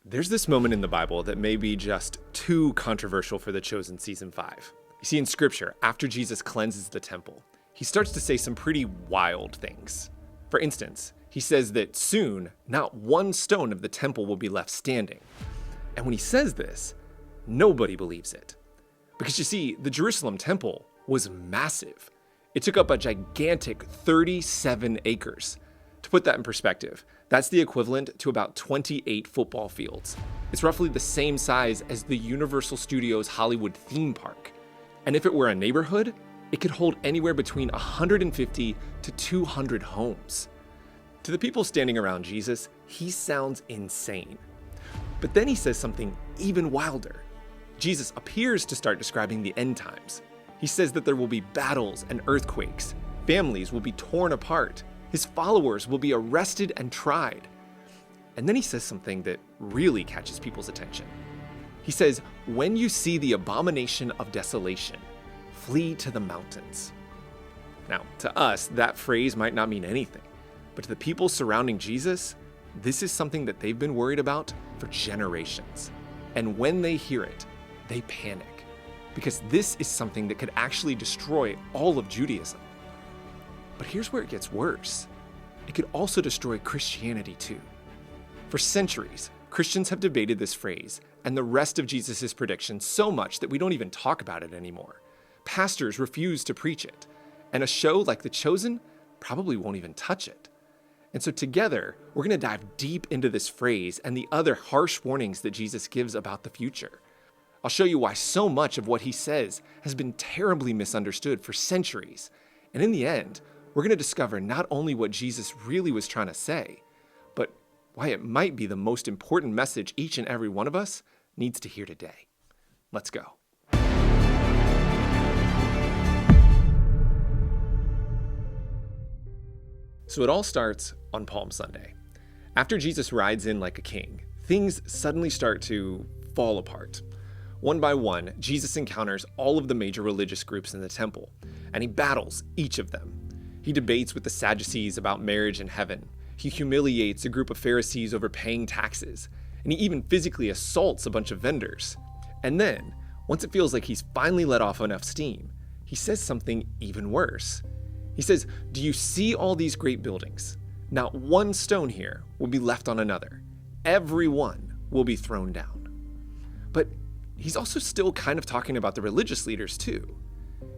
There's this moment in the Bible that may be just too controversial for The Chosen Season 5. You see, in Scripture, after Jesus cleanses the temple, he starts to say some pretty wild things. For instance, he says that soon, not one stone of the temple will be left standing. And when he says this, nobody believes it. Because you see, the Jerusalem temple was massive. It took up a gigantic 37 acres. To put that in perspective, that's the equivalent to about 28 football fields. It's roughly the same size as the Universal Studios Hollywood theme park. And if it were a neighborhood, it could hold anywhere between 150 to 200 homes. To the people standing around Jesus, he sounds insane. But then he says something even wilder. Jesus appears to start describing the end times. He says that there will be battles and earthquakes. Families will be torn apart. His followers will be arrested and tried. And then he says something that really catches people's attention. He says, when you see the abomination of desolation, flee to the mountains. Now, to us, that phrase might not mean anything, but to the people surrounding Jesus, this is something that they've been worried about for generations. And when they hear it, they panic, because this is something that could actually destroy all of Judaism. But here's where it gets worse. It could also destroy Christianity too. For centuries, Christians have debated this phrase and the rest of Jesus' predictions so much that we don't even talk about it anymore. Pastors refuse to preach it, and a show like The Chosen probably won't even touch it. And so together, we're going to dive deep into this phrase and the other harsh warnings that Jesus gives about the future. I'll show you why so much of what he says has been terribly misunderstood for centuries. And in the end, we're going to discover not only what Jesus really was trying to say, but why it might be the most important message each and every one of us needs to hear today. Let's go. So it all starts on Palm Sunday. After Jesus rides in like a king, things suddenly start to fall apart. One by one, Jesus encounters all of the major religious groups in the temple, and he battles each of them. He debates with the Sadducees about marriage and heaven. He humiliates a group of Pharisees over paying taxes, and he even physically assaults a bunch of vendors. And then, once it feels like he's finally let off enough steam, he says something even worse. He says, "Do you see all these great buildings? Not one stone here will be left on another. Every one will be thrown down." But he's also still kind of talking about the religious leaders too.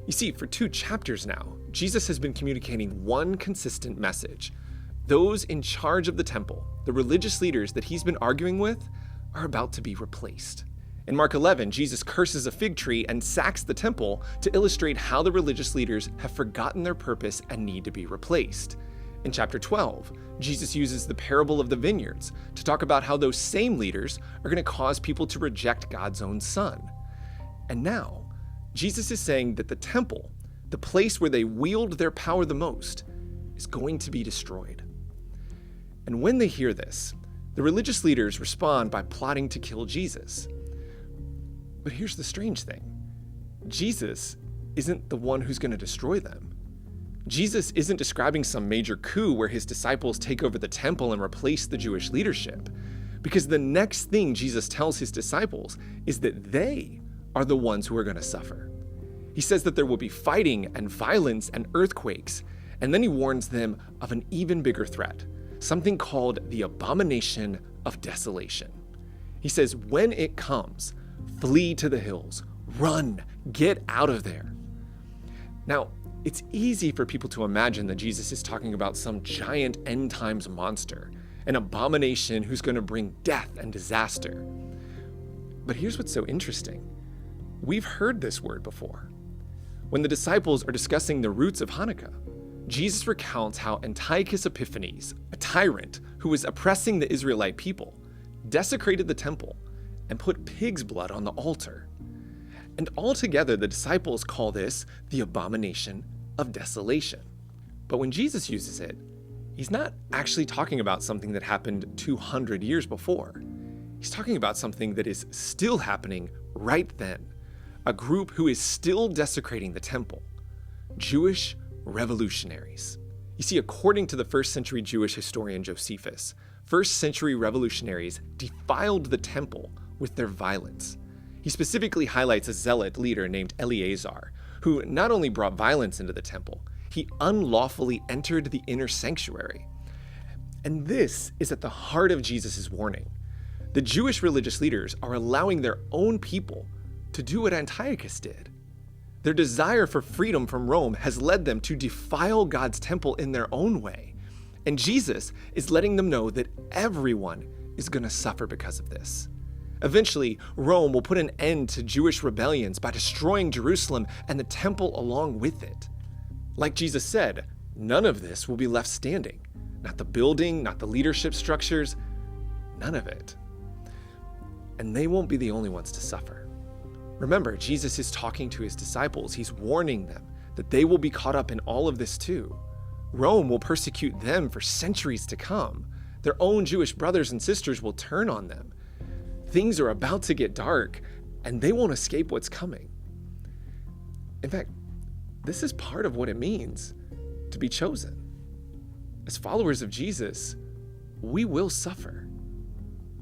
You see, for 2 chapters now, Jesus has been communicating one consistent message. Those in charge of the temple, the religious leaders that he's been arguing with, are about to be replaced. In Mark 11, Jesus curses a fig tree and sacks the temple to illustrate how the religious leaders have forgotten their purpose and need to be replaced. In chapter 12, Jesus uses the parable of the vineyards to talk about how those same leaders are going to cause people to reject God's own Son. And now, Jesus is saying that the temple, the place where they wield their power the most, is going to be destroyed. And when they hear this, the religious leaders respond by plotting to kill Jesus. But here's the strange thing. Jesus isn't the one who's going to destroy them. Jesus isn't describing some major coup where his disciples take over the temple and replace the Jewish leadership. Because the next thing Jesus tells his disciples is that they are the ones who are going to suffer. He says that there will be fighting and violence and earthquakes, and then he warns them of an even bigger threat, something called the abomination of desolation. He says, when it comes, flee to the hills, run, get out of there. Now, it's easy for people to imagine that Jesus is talking about some giant end times monster, an abomination who's going to bring death and disaster. But here's what's so interesting. We've heard this word before. When the disciples are discussing the roots of Hanukkah, Jesus recounts how Antiochus Epiphanes, a tyrant who was oppressing the Israelite people, desecrated the temple and put pig's blood on the altar. And altogether, the disciples call this the abomination of desolation. But when Jesus uses it, he's not actually talking about something that happened 200 years before. He's talking about something that is still happening right then. A group who is still desecrating the temple. Jewish revolutionaries. You see, according to the first century Jewish historian Josephus, first century revolutionaries defiled the temple with their violence. He specifically highlights a zealot leader named Eleazar, who not only brought violence into the temple, he unlawfully entered the inner sanctuary. And this is at the heart of Jesus' warning. The Jewish religious leaders are allowing their own people to do what Antiochus did. Their desire for freedom from Rome has led them to defile God's temple in their own way. And Jesus is letting them know that everyone is going to suffer because of this. Eventually, Rome will put an end to Jewish rebellions by destroying Jerusalem and the temple along with it. Like Jesus said, none of this will be left standing. Not the building, not the leadership structures, none of it. And they won't be the only ones to suffer. Remember, Jesus is talking to his disciples. He's warning them that they will be caught up in all of this too. Rome will persecute them for centuries to come. Their own Jewish brothers and sisters will turn on them. Things are about to get dark, and they won't escape what's coming. In fact, this is part of what it means to be chosen. As followers of Jesus, we will suffer.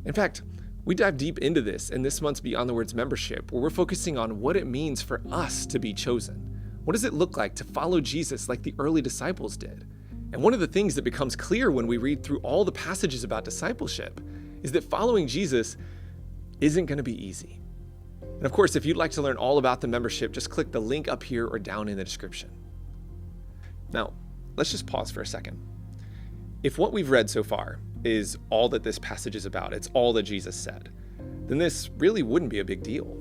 In fact, we dive deep into this in this month's Beyond the Words membership, where we're focusing on what it means for us to be chosen. What does it look like to follow Jesus like the early disciples did? And one of the things that becomes clear when we read through all the passages about discipleship is that following Jesus isn't going to be easy. And of course, if you'd like to learn all about the membership, just click the link up here or down in the description. Now, let's just pause for a second. If what we've read so far is all that this passage is about, it's all that Jesus said, then this really wouldn't be a big deal.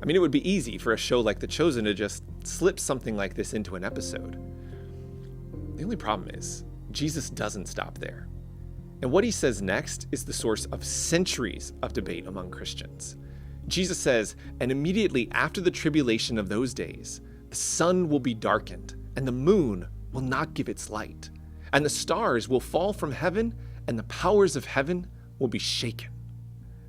I mean, it would be easy for a show like The Chosen to just slip something like this into an episode. The only problem is, Jesus doesn't stop there. And what he says next is the source of centuries of debate among Christians. Jesus says, "And immediately after the tribulation of those days, the sun will be darkened, and the moon will not give its light, and the stars will fall from heaven, and the powers of heaven will be shaken."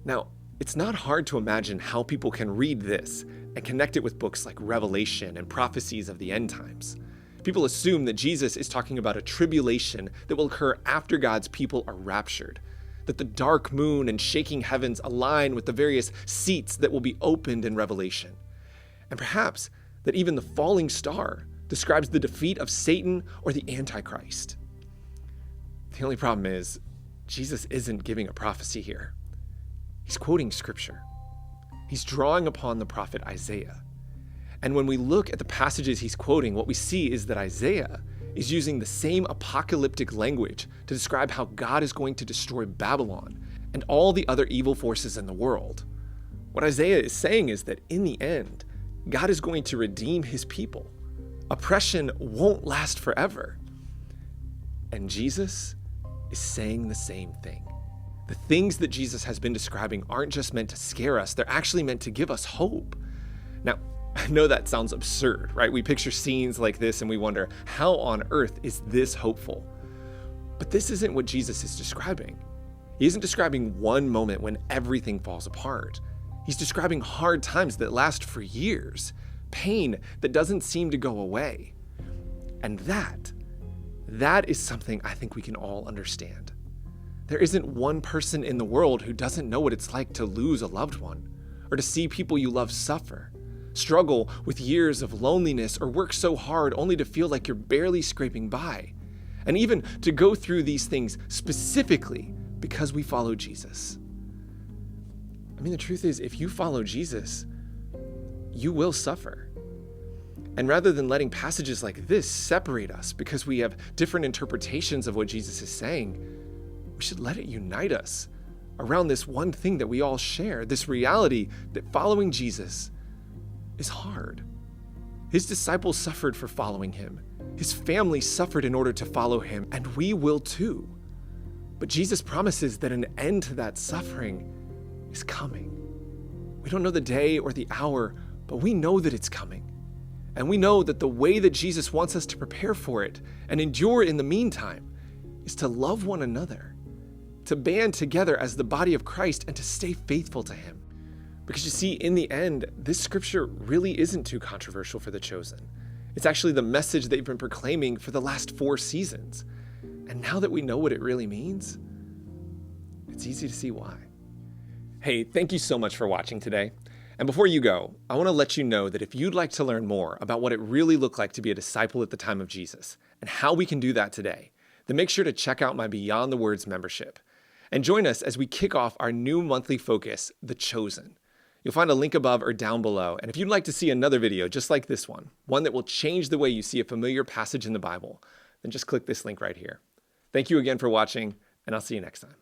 Now, it's not hard to imagine how people can read this and connect it with books like Revelation and prophecies of the end times. People assume that Jesus is talking about a tribulation that will occur after God's people are raptured, that the dark moon and shaking heavens align with the various seats that will be opened in Revelation, and perhaps that even the falling star describes the defeat of Satan or the Antichrist. The only problem is, Jesus isn't giving a prophecy here. He's quoting scripture. He's drawing upon the prophet Isaiah. And when we look at the passages he's quoting, what we see is that Isaiah is using the same apocalyptic language to describe how God is going to destroy Babylon and all the other evil forces in the world. What Isaiah is saying is that in the end, God is going to redeem his people. Oppression won't last forever. And Jesus is saying the same thing. The things that Jesus has been describing aren't just meant to scare us, they're actually meant to give us hope. Now, I know that sounds absurd, right? We picture scenes like this and we wonder, how on earth is this hopeful? But this isn't what Jesus is describing. He isn't describing one moment when everything falls apart. He's describing hard times that last for years, pain that doesn't seem to go away. And that is something I think we can all understand. There isn't one person in the world who doesn't know what it's like to lose a loved one, or to see people you love suffer, struggle with years of loneliness, or work so hard only to feel like you're barely scraping by. And even to go through these things specifically because we follow Jesus. I mean, the truth is, if you follow Jesus, you will suffer. And rather than letting passages like this separate us because we have different interpretations of what Jesus is saying, we should let it unite us around this one thing that we all share, this reality that following Jesus is hard. His disciples suffered for following him. His family suffered in order to follow him, and we will too. But Jesus promises that an end to that suffering is coming. We don't know the day or the hour, but we know that it's coming. And we know that the way that Jesus wants us to prepare for it and endure in the meantime is to love one another, to band together as the body of Christ, and to stay faithful to him. Because you see, in the end, this scripture really isn't too controversial for the chosen. It's actually the message they've been proclaiming for the last 4 seasons. And now that we know what it really means, it's easy to see why. Hey, thank you so much for watching today. And before you go, I want to let you know that if you'd like to learn more about what it really looked like to be a disciple at the time of Jesus and how we can do that today, then make sure to check out my Beyond the Words membership and join us as we kick off our new monthly focus, The Chosen. You'll find a link above or down below. And if you'd like to see another video just like this one that will change the way you see a familiar passage in the Bible, then just click this link right here. Thank you again for watching, and I'll see you next time.